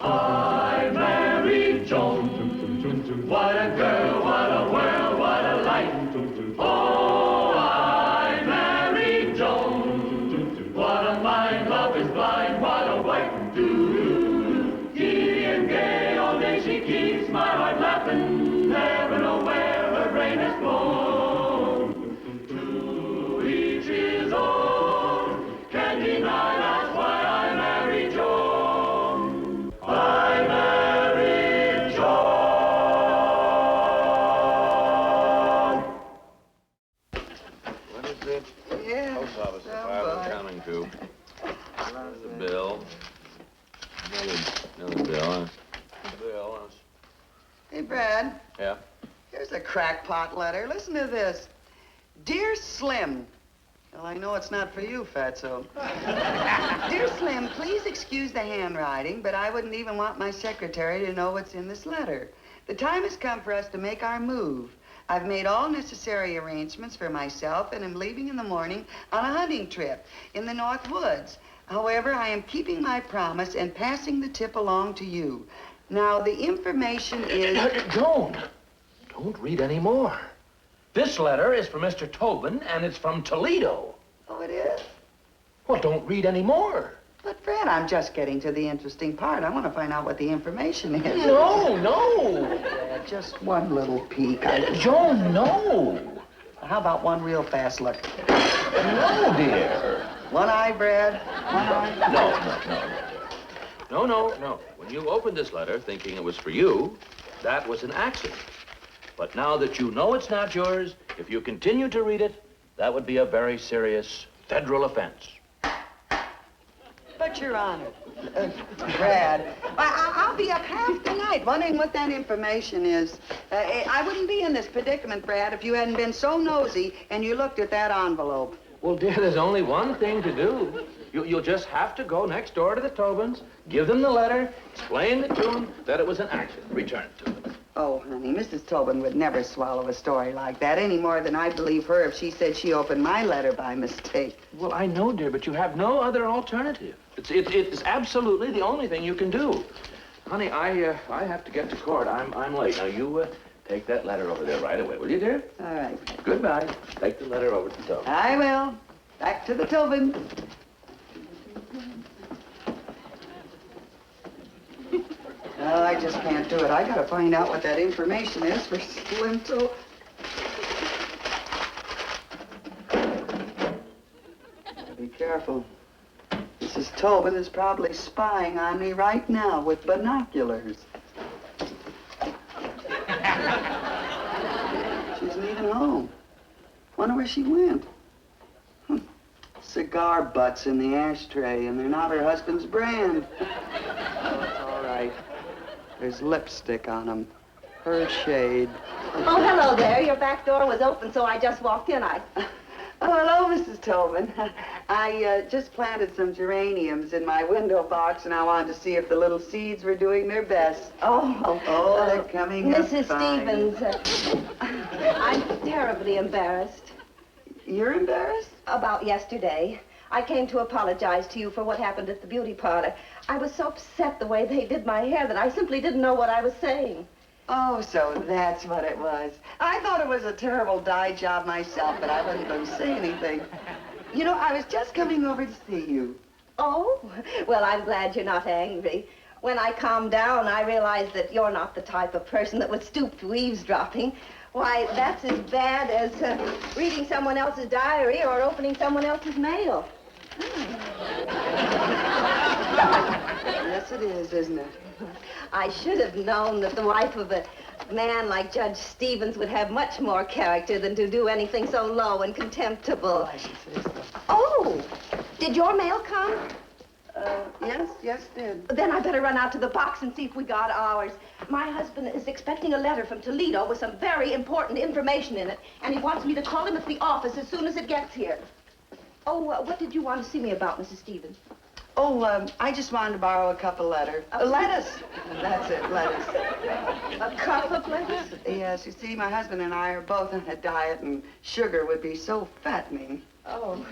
I married Joan. What a girl, what a world, what a life. Oh, I married Joan. What a mind, love is blind, what a wife. Do giddy and gay, all day she keeps my heart laughing. Never know where her brain has flown. To each his own, can't deny that's why I married Joan. I married Joan. What is it? Yeah. Post office department coming to. There's a bill. Another bill. Bill. Hey, Brad. Yeah? Here's a crackpot letter. Listen to this. Dear Slim. Well, I know it's not for you, Fatso. Dear Slim, please excuse the handwriting, but I wouldn't even want my secretary to know what's in this letter. The time has come for us to make our move. I've made all necessary arrangements for myself and am leaving in the morning on a hunting trip in the North Woods. However, I am keeping my promise and passing the tip along to you. Now, the information is... Joan, don't read any more. This letter is from Mr. Tobin, and it's from Toledo. Oh, it is? Well, don't read any more. But, Fred, I'm just getting to the interesting part. I want to find out what the information is. No. Fred, just one little peek. Joan, no. How about one real fast look? No, dear. One eye, Brad. One eye. No. When you opened this letter thinking it was for you, that was an accident. But now that you know it's not yours, if you continue to read it, that would be a very serious federal offense. But, Your Honor, Brad, I'll be up half the night wondering what that information is. I wouldn't be in this predicament, Brad, if you hadn't been so nosy and you looked at that envelope. Well, dear, there's only one thing to do. You'll just have to go next door to the Tobins, give them the letter, explain to them that it was an accident, return it to them. Oh, honey, Mrs. Tobin would never swallow a story like that any more than I'd believe her if she said she opened my letter by mistake. Well, I know, dear, but you have no other alternative. It's absolutely the only thing you can do. Honey, I have to get to court. I'm late. Now, you take that letter over there right away, will you, dear? All right. Goodbye. Take the letter over to the Tobin. I will. Back to the Tobin. Oh, I just can't do it. I gotta find out what that information is for Slim to... Be careful. Mrs. Tobin is probably spying on me right now with binoculars. She's leaving home. Wonder where she went. Cigar butts in the ashtray, and they're not her husband's brand. Oh, it's all right. There's lipstick on them. Her shade. Oh, hello there. Your back door was open, so I just walked in. Oh, hello, Mrs. Tobin. I just planted some geraniums in my window box, and I wanted to see if the little seeds were doing their best. Oh, they're coming up Mrs. fine. Stevens, I'm terribly embarrassed. You're embarrassed? About yesterday. I came to apologize to you for what happened at the beauty parlor. I was so upset the way they did my hair that I simply didn't know what I was saying. Oh, so that's what it was. I thought it was a terrible dye job myself, but I wasn't going to say anything. You know, I was just coming over to see you. Oh? Well, I'm glad you're not angry. When I calmed down, I realized that you're not the type of person that would stoop to eavesdropping. Why, that's as bad as reading someone else's diary or opening someone else's mail. Yes, it is, isn't it? I should have known that the wife of a man like Judge Stevens would have much more character than to do anything so low and contemptible. Oh, I should say so. Oh, did your mail come? Yes, did. Then I better run out to the box and see if we got ours. My husband is expecting a letter from Toledo with some very important information in it, and he wants me to call him at the office as soon as it gets here. Oh, what did you want to see me about, Mrs. Stevens? Oh, I just wanted to borrow a cup of lettuce. Lettuce. That's it, lettuce. A cup of lettuce? Yes, you see, my husband and I are both on a diet, and sugar would be so fattening. Oh,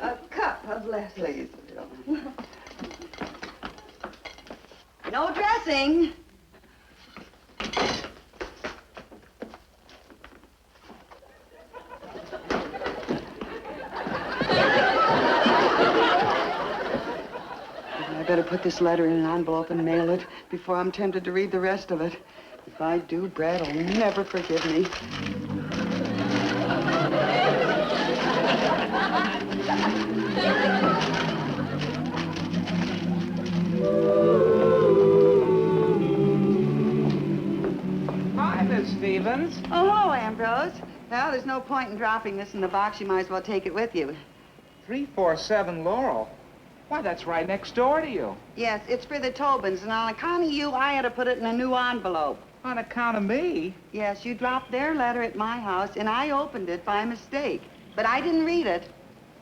a cup of lettuce. Please. You No dressing. I better put this letter in an envelope and mail it before I'm tempted to read the rest of it. If I do, Brad will never forgive me. Hi, Miss Stevens. Oh, hello, Ambrose. Well, there's no point in dropping this in the box. You might as well take it with you. 347 Laurel. Why, that's right next door to you. Yes, it's for the Tobins, and on account of you, I had to put it in a new envelope. On account of me? Yes, you dropped their letter at my house, and I opened it by mistake. But I didn't read it.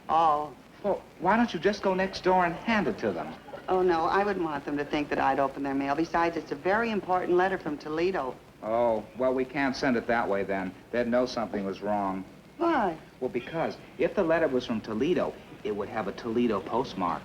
Oh. Well, why don't you just go next door and hand it to them? Oh, no, I wouldn't want them to think that I'd opened their mail. Besides, it's a very important letter from Toledo. Oh, well, we can't send it that way then. They'd know something was wrong. Why? Well, because if the letter was from Toledo, it would have a Toledo postmark.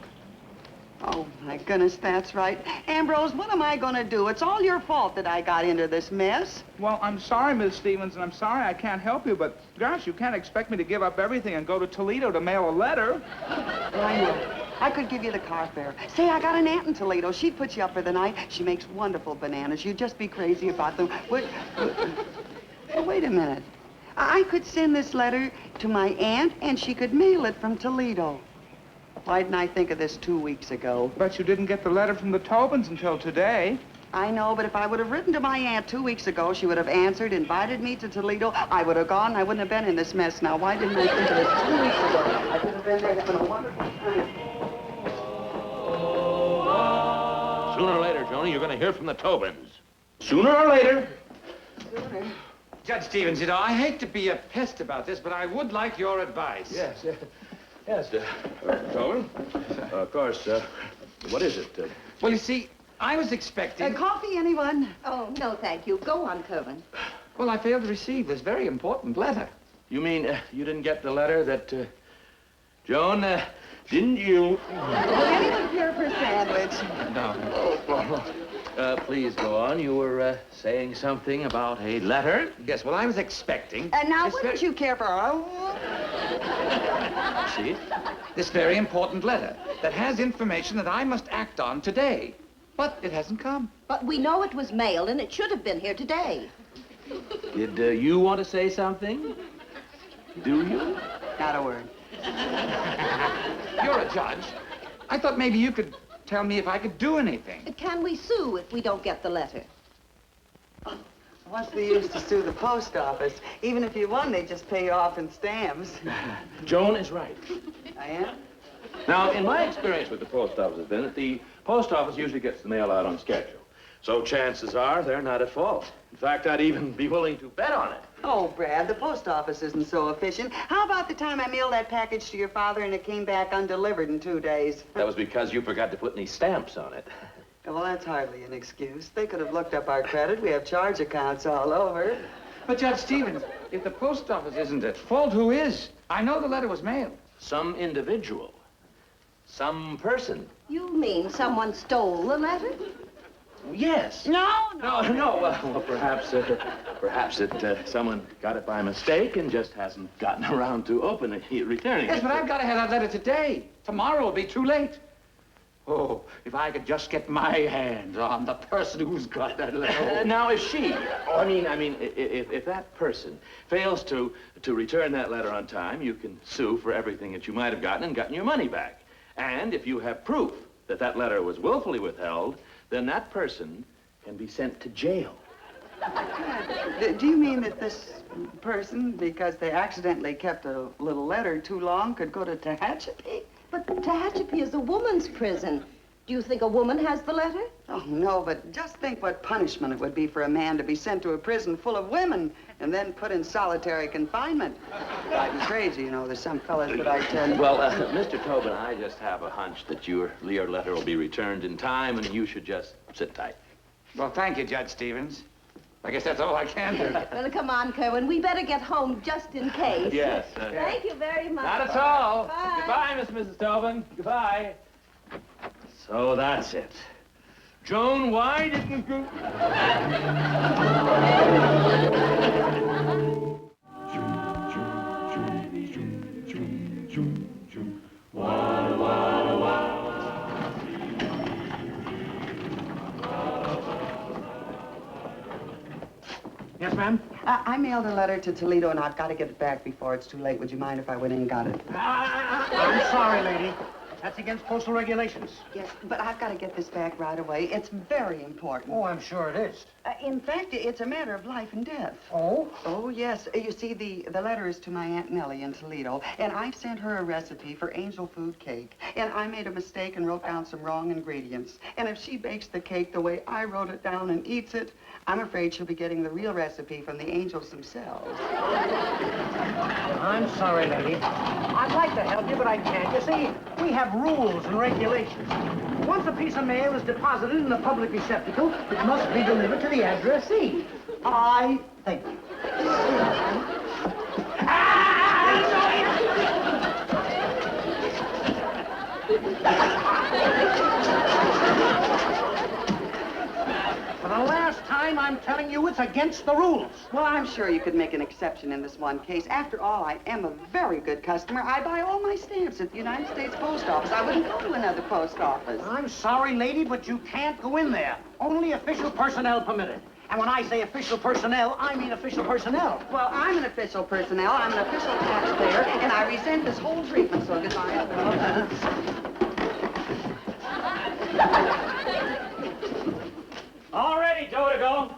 Oh, my goodness, that's right. Ambrose, what am I going to do? It's all your fault that I got into this mess. Well, I'm sorry, Miss Stevens, and I'm sorry I can't help you, but gosh, you can't expect me to give up everything and go to Toledo to mail a letter. Well, I know. I could give you the car fare. Say, I got an aunt in Toledo. She'd put you up for the night. She makes wonderful bananas. You'd just be crazy about them. Wait a minute. I could send this letter to my aunt, and she could mail it from Toledo. Why didn't I think of this 2 weeks ago? But you didn't get the letter from the Tobins until today. I know, but if I would have written to my aunt 2 weeks ago, she would have answered, invited me to Toledo. I would have gone, and I wouldn't have been in this mess now. Why didn't I think of this 2 weeks ago? I could have been there having a wonderful time. Sooner or later, Joni, you're going to hear from the Tobins. Sooner or later. Judge Stevens, you know, I hate to be a pest about this, but I would like your advice. Yes, Tobin. Of course, what is it? Well, you see, I was expecting... Coffee, anyone? Oh, no, thank you. Go on, Kerwin. Well, I failed to receive this very important letter. You mean you didn't get the letter that, Joan, didn't you? Will anyone care for a sandwich? No. Please go on. You were saying something about a letter? Yes, well, I was expecting... And now, this wouldn't you care for See? This very important letter that has information that I must act on today. But it hasn't come. But we know it was mailed, and it should have been here today. Did you want to say something? Do you? Not a word. You're a judge. I thought maybe you could tell me if I could do anything. Can we sue if we don't get the letter? What's the use to sue the post office? Even if you won, they just pay you off in stamps. Joan is right. I am? Now, in my experience with the post office has been that the post office usually gets the mail out on schedule. So chances are they're not at fault. In fact, I'd even be willing to bet on it. Oh, Brad, the post office isn't so efficient. How about the time I mailed that package to your father and it came back undelivered in 2 days? That was because you forgot to put any stamps on it. Well, that's hardly an excuse. They could have looked up our credit. We have charge accounts all over. But, Judge Stevens, if the post office isn't at fault, who is? I know the letter was mailed. Some individual. Some person. You mean someone stole the letter? Yes. No. Well, perhaps someone got it by mistake and just hasn't gotten around to returning Yes, it. but I've got to have that letter today. Tomorrow will be too late. Oh, if I could just get my hands on the person who's got that letter. Now, if if that person fails to return that letter on time, you can sue for everything that you might have gotten and gotten your money back. And if you have proof that that letter was willfully withheld, then that person can be sent to jail. Do you mean that this person, because they accidentally kept a little letter too long, could go to Tehachapi? But Tehachapi is a woman's prison. Do you think a woman has the letter? Oh, no, but just think what punishment it would be for a man to be sent to a prison full of women and then put in solitary confinement. Drive me crazy, you know. There's some fellas that I tell... Well, Mr. Tobin, I just have a hunch that your letter will be returned in time, and you should just sit tight. Well, thank you, Judge Stevens. I guess that's all I can do. Well, come on, Kerwin. We better get home just in case. Yes. Thank you very much. Not at all. Bye. Goodbye, Mrs. Tobin. Goodbye. So that's it. Joan, why didn't you... Yes, ma'am? I mailed a letter to Toledo, and I've got to get it back before it's too late. Would you mind if I went in and got it? I'm sorry, lady. That's against postal regulations. Yes, but I've got to get this back right away. It's very important. Oh, I'm sure it is. In fact, it's a matter of life and death. Oh? Oh, yes. You see, the letter is to my Aunt Nellie in Toledo, and I've sent her a recipe for angel food cake. And I made a mistake and wrote down some wrong ingredients. And if she bakes the cake the way I wrote it down and eats it, I'm afraid she'll be getting the real recipe from the angels themselves. I'm sorry, lady. I'd like to help you, but I can't. You see, we have rules and regulations. Once a piece of mail is deposited in a public receptacle, it must be delivered to the addressee. I thank you. For the last time, I'm telling you it's against the rules. Well, I'm sure you could make an exception in this one case. After all, I am a very good customer. I buy all my stamps at the United States Post Office. I wouldn't go to another post office. I'm sorry, lady, but you can't go in there. Only official personnel permitted. And when I say official personnel, I mean official personnel. Well, I'm an official personnel. I'm an official taxpayer, and I resent this whole treatment, so goodbye. All ready, Joe, to go.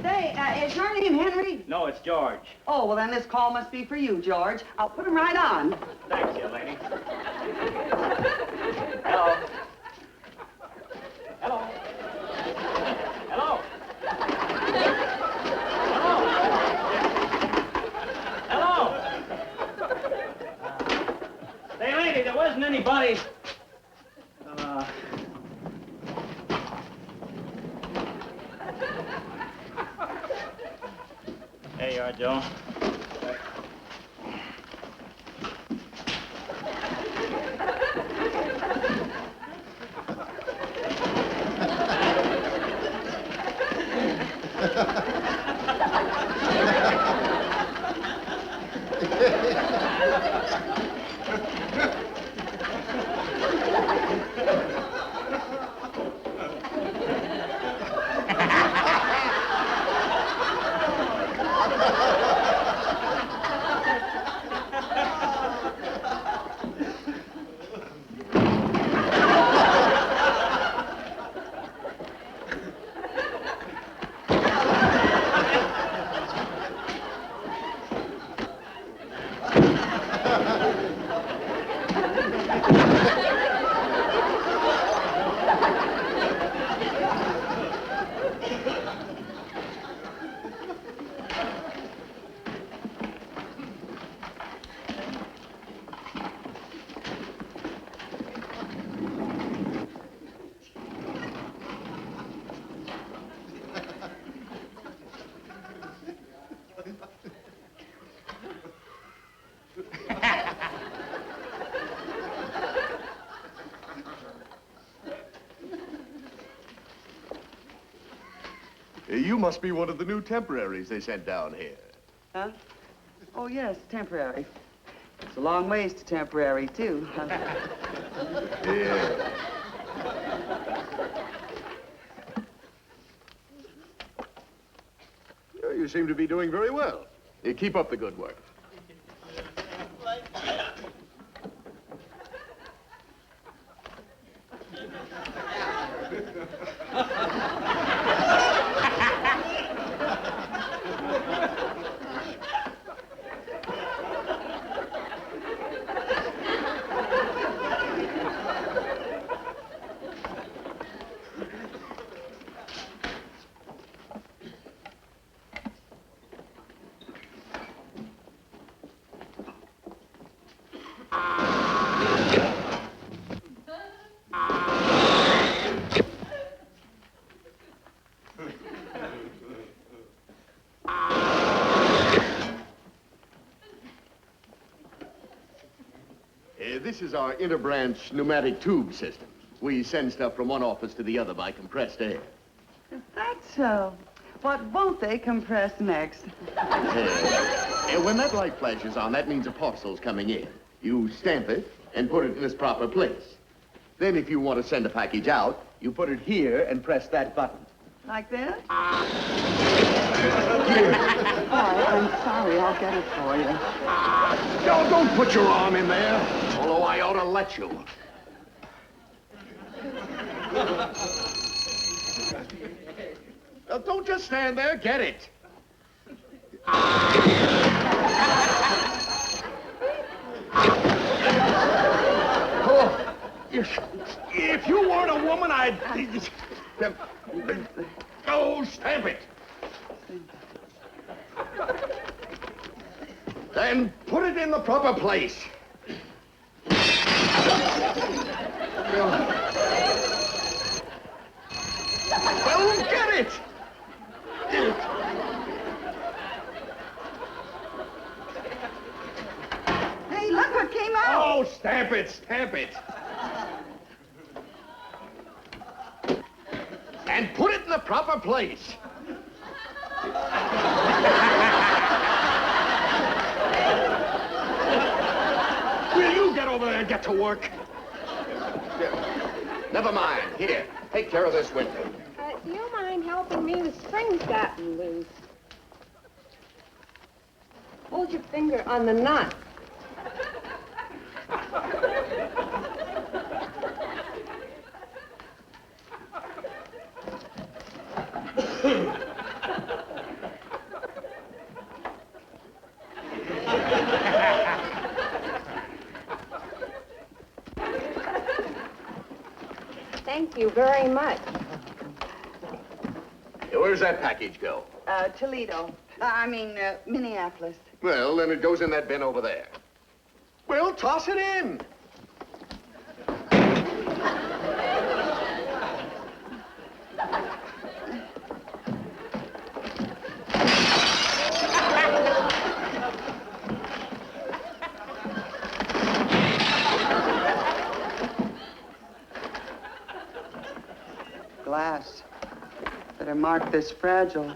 Say, is your name Henry? No, it's George. Oh, well, then this call must be for you, George. I'll put him right on. Thanks, you lady. Hello. Hello. Hello. Hello. Hello. Say, lady, there wasn't anybody... There you are, Joe. You must be one of the new temporaries they sent down here. Huh? Oh, yes, temporary. It's a long ways to temporary, too. Yeah. You seem to be doing very well. Keep up the good work. This is our interbranch pneumatic tube system. We send stuff from one office to the other by compressed air. That's so. What won't they compress next? And when that light flashes on, that means a parcel's coming in. You stamp it and put it in its proper place. Then if you want to send a package out, you put it here and press that button. Like that? Oh, I'm sorry. I'll get it for you. No, don't put your arm in there. Although I ought to let you. Now, don't just stand there. Get it. Oh, if you weren't a woman, I'd... Oh, stamp it. Then put it in the proper place. Well, get it. Hey, look what came out. Oh, stamp it, stamp it. And put it in the proper place. Will you get over there and get to work? Never mind. Here, take care of this window. Do you mind helping me? The spring's gotten loose. Hold your finger on the nut. Thank you very much. Where's that package go? Toledo. Minneapolis. Well, then it goes in that bin over there. Well, toss it in. Glass. Better mark this fragile.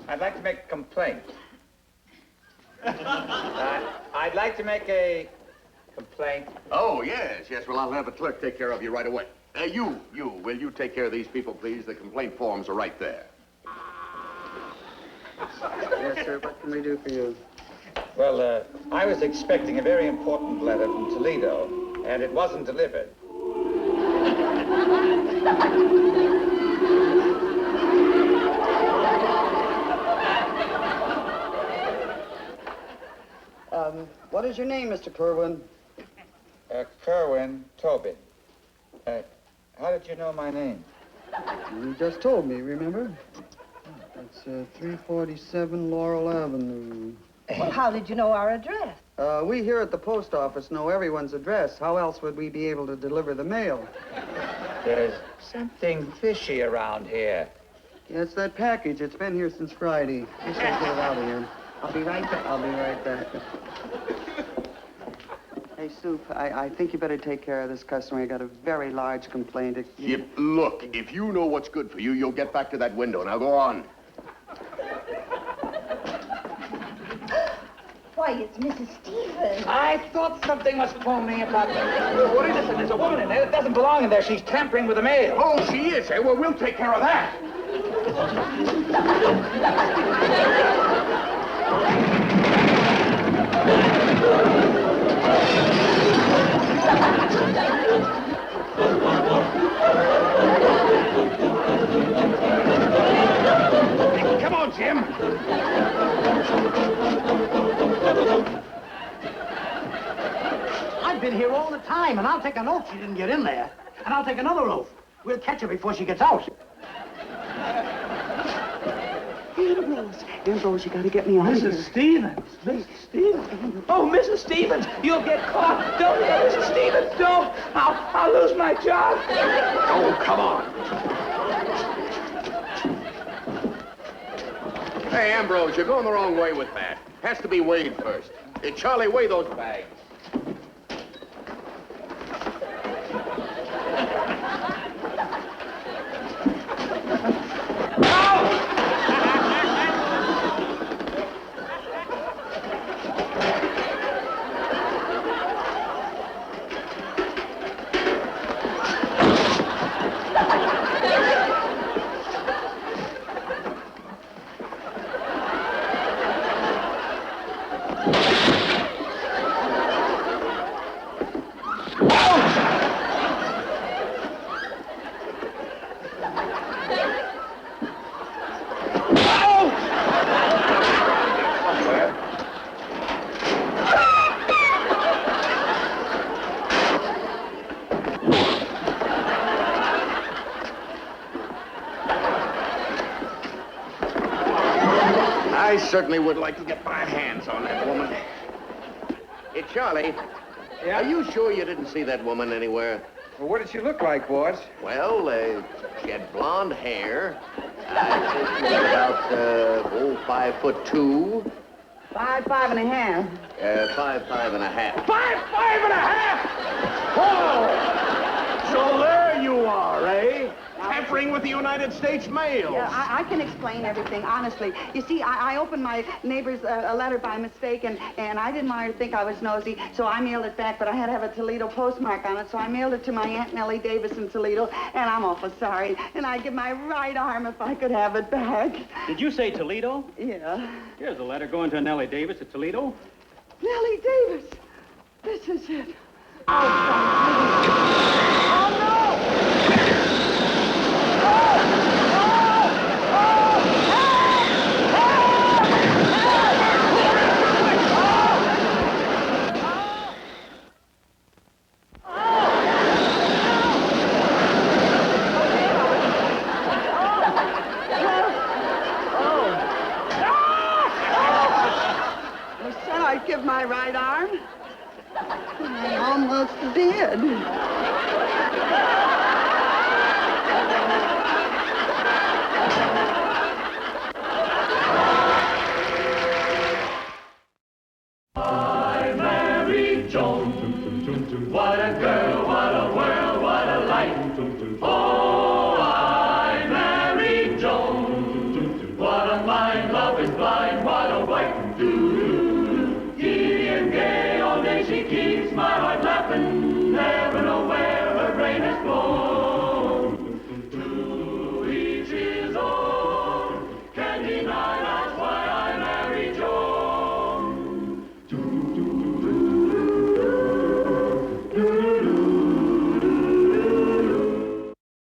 I'd like to make a complaint. I'd like to make a complaint. Oh, yes, yes. Well, I'll have a clerk take care of you right away. Will you take care of these people, please? The complaint forms are right there. Yes, sir. What can we do for you? Well, I was expecting a very important letter from Toledo, and it wasn't delivered. What is your name, Mr. Kerwin? Kerwin Tobin. How did you know my name? You just told me, remember? It's 347 Laurel Avenue. Well, how did you know our address? We here at the post office know everyone's address. How else would we be able to deliver the mail? There's something fishy around here. Yeah, it's that package. It's been here since Friday. Just gotta get it out of here. I'll be right back. I'll be right back. Hey, Soup, I think you better take care of this customer. I got a very large complaint. Yep, look, if you know what's good for you, you'll get back to that window. Now go on. Why, it's Mrs. Stevens. I thought something was phony about that. What is it? There's a woman in there that doesn't belong in there. She's tampering with the mail. Oh, she is, eh? Well, we'll take care of that. Come on, Jim. I've been here all the time, and I'll take an oath she didn't get in there. And I'll take another oath. We'll catch her before she gets out. Hey, Ambrose, you gotta get me out of here. Mrs. Stevens. Mrs. Stevens. Oh, Mrs. Stevens, you'll get caught. Don't you, Mrs. Stevens, don't. I'll lose my job. Oh, come on. Hey, Ambrose, you're going the wrong way with that. Has to be weighed first. Hey, Charlie, weigh those bags. I certainly would like to get my hands on that woman. Hey, Charlie. Yeah? Are you sure you didn't see that woman anywhere? Well, what did she look like, boss? Well, she had blonde hair. I think she was about, 5'2". 5'5.5". 5'5.5". 5'5.5". Whoa! So there you are, eh? Tampering with the United States mail. Yeah, I can explain everything, honestly. You see, I opened my neighbor's a letter by mistake, and I didn't want her to think I was nosy, so I mailed it back, but I had to have a Toledo postmark on it, so I mailed it to my Aunt Nellie Davis in Toledo, and I'm awful sorry. And I'd give my right arm if I could have it back. Did you say Toledo? Yeah. Here's a letter going to Nellie Davis at Toledo. Nellie Davis! This is it. Oh, God. Oh, no! I'd give my right arm. I almost did. I married Joan. What a girl, what a world, what a life. Oh, I married Joan. What a mind, love is blind, what a wife. Giddy and gay, all day she keeps my heart laughing.